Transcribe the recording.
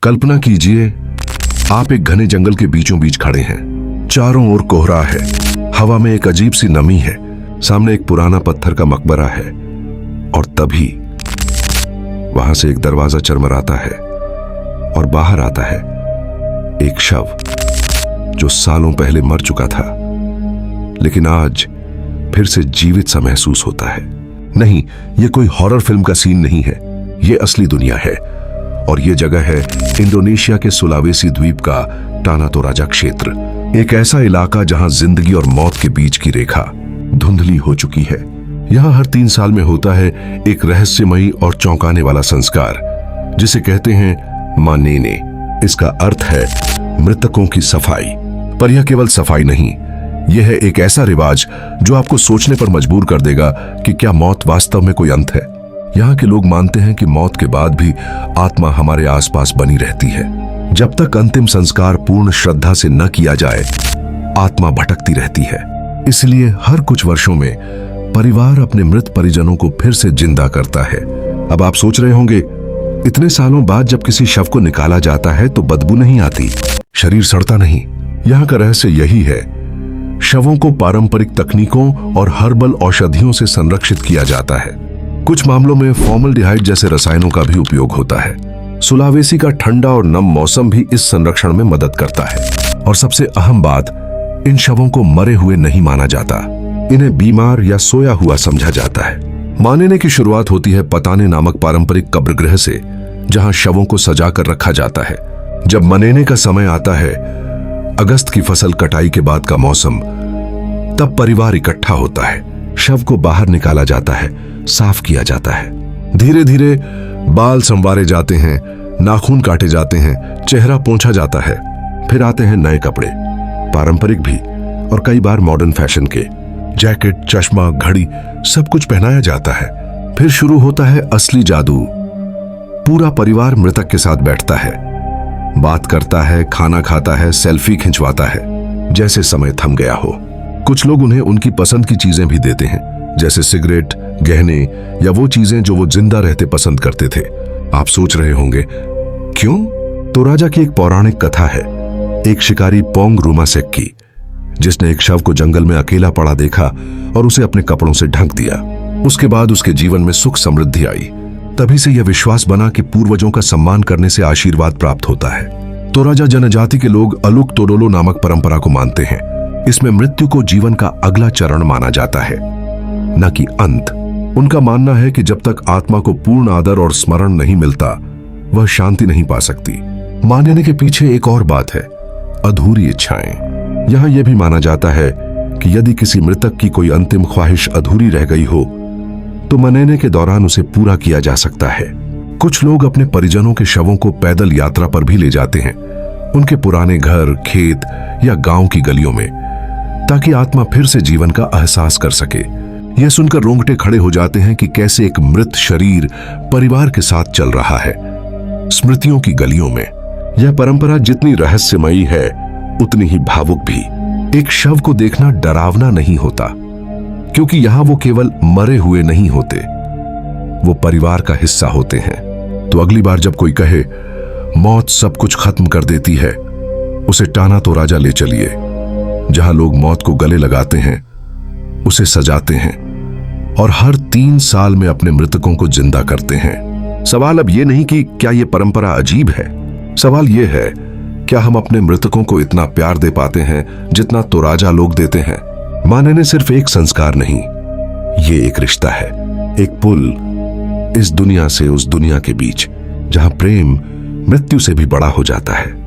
कल्पना कीजिए, आप एक घने जंगल के बीचों बीच खड़े हैं। चारों ओर कोहरा है, हवा में एक अजीब सी नमी है। सामने एक पुराना पत्थर का मकबरा है और तभी वहां से एक दरवाजा चरमराता है और बाहर आता है एक शव जो सालों पहले मर चुका था, लेकिन आज फिर से जीवित सा महसूस होता है। नहीं, यह कोई हॉरर फिल्म का सीन नहीं है, यह असली दुनिया है। और यह जगह है इंडोनेशिया के सुलावेसी द्वीप का टाना तोराजा क्षेत्र। एक ऐसा इलाका जहां जिंदगी और मौत के बीच की रेखा धुंधली हो चुकी है। यहां हर 3 साल में होता है एक रहस्यमयी और चौंकाने वाला संस्कार, जिसे कहते हैं मानेने। इसका अर्थ है मृतकों की सफाई। पर यह केवल सफाई नहीं, यह है एक ऐसा रिवाज जो आपको सोचने पर मजबूर कर देगा कि क्या मौत वास्तव में कोई अंत है। यहाँ के लोग मानते हैं कि मौत के बाद भी आत्मा हमारे आसपास बनी रहती है। जब तक अंतिम संस्कार पूर्ण श्रद्धा से न किया जाए, आत्मा भटकती रहती है। इसलिए हर कुछ वर्षों में परिवार अपने मृत परिजनों को फिर से जिंदा करता है। अब आप सोच रहे होंगे, इतने सालों बाद जब किसी शव को निकाला जाता है तो बदबू नहीं आती, शरीर सड़ता नहीं। यहाँ का रहस्य यही है, शवों को पारंपरिक तकनीकों और हर्बल औषधियों से संरक्षित किया जाता है। कुछ मामलों में फॉर्मल्डिहाइड जैसे रसायनों का भी उपयोग होता है। सुलावेसी का ठंडा और नम मौसम भी इस संरक्षण में मदद करता है। और सबसे अहम बात, इन शवों को मरे हुए नहीं माना जाता, इन्हें बीमार या सोया हुआ समझा जाता है। मानेने की शुरुआत होती है पताने नामक पारंपरिक कब्रगृह से, जहां शवों को सजा कर रखा जाता है। जब मनेने का समय आता है, अगस्त की फसल कटाई के बाद का मौसम, तब परिवार इकट्ठा होता है। शव को बाहर निकाला जाता है, साफ किया जाता है। धीरे धीरे बाल संवारे जाते हैं, नाखून काटे जाते हैं, चेहरा पोंछा जाता है। फिर आते हैं नए कपड़े, पारंपरिक भी और कई बार मॉडर्न फैशन के। जैकेट, चश्मा, घड़ी, सब कुछ पहनाया जाता है। फिर शुरू होता है असली जादू। पूरा परिवार मृतक के साथ बैठता है, बात करता है, खाना खाता है, सेल्फी खिंचवाता है, जैसे समय थम गया हो। कुछ लोग उन्हें उनकी पसंद की चीजें भी देते हैं, जैसे सिगरेट, गहने या वो चीजें जो वो जिंदा रहते पसंद करते थे। आप सोच रहे होंगे क्यों? तोराजा की एक पौराणिक कथा है, एक शिकारी पोंग रूमासेक की, जिसने एक शव को जंगल में अकेला पड़ा देखा और उसे अपने कपड़ों से ढक दिया। उसके बाद उसके जीवन में सुख समृद्धि आई। तभी से यह विश्वास बना कि पूर्वजों का सम्मान करने से आशीर्वाद प्राप्त होता है। तोराजा जनजाति के लोग अलुक तोडोलो नामक परंपरा को मानते हैं। इसमें मृत्यु को जीवन का अगला चरण माना जाता है, न कि अंत। उनका मानना है कि जब तक आत्मा को पूर्ण आदर और स्मरण नहीं मिलता, वह शांति नहीं पा सकती। मानने के पीछे एक और बात है, अधूरी इच्छाएं। यहां यह भी माना जाता है कि यदि किसी मृतक की कोई अंतिम ख्वाहिश अधूरी रह गई हो, तो मनेने के दौरान उसे पूरा किया जा सकता है। कुछ लोग अपने परिजनों के शवों को पैदल यात्रा पर भी ले जाते हैं, उनके पुराने घर, खेत या गांव की गलियों में, ताकि आत्मा फिर से जीवन का एहसास कर सके। यह सुनकर रोंगटे खड़े हो जाते हैं कि कैसे एक मृत शरीर परिवार के साथ चल रहा है, स्मृतियों की गलियों में। यह परंपरा जितनी रहस्यमयी है, उतनी ही भावुक भी। एक शव को देखना डरावना नहीं होता, क्योंकि यहां वो केवल मरे हुए नहीं होते, वो परिवार का हिस्सा होते हैं। तो अगली बार जब कोई कहे मौत सब कुछ खत्म कर देती है, उसे टाना तोराजा ले चलिए, जहां लोग मौत को गले लगाते हैं, उसे सजाते हैं और हर 3 साल में अपने मृतकों को जिंदा करते हैं। सवाल अब यह नहीं कि क्या यह परंपरा अजीब है, सवाल यह है, क्या हम अपने मृतकों को इतना प्यार दे पाते हैं जितना तोराजा लोग देते हैं? मानेने सिर्फ एक संस्कार नहीं, ये एक रिश्ता है, एक पुल इस दुनिया से उस दुनिया के बीच, जहां प्रेम मृत्यु से भी बड़ा हो जाता है।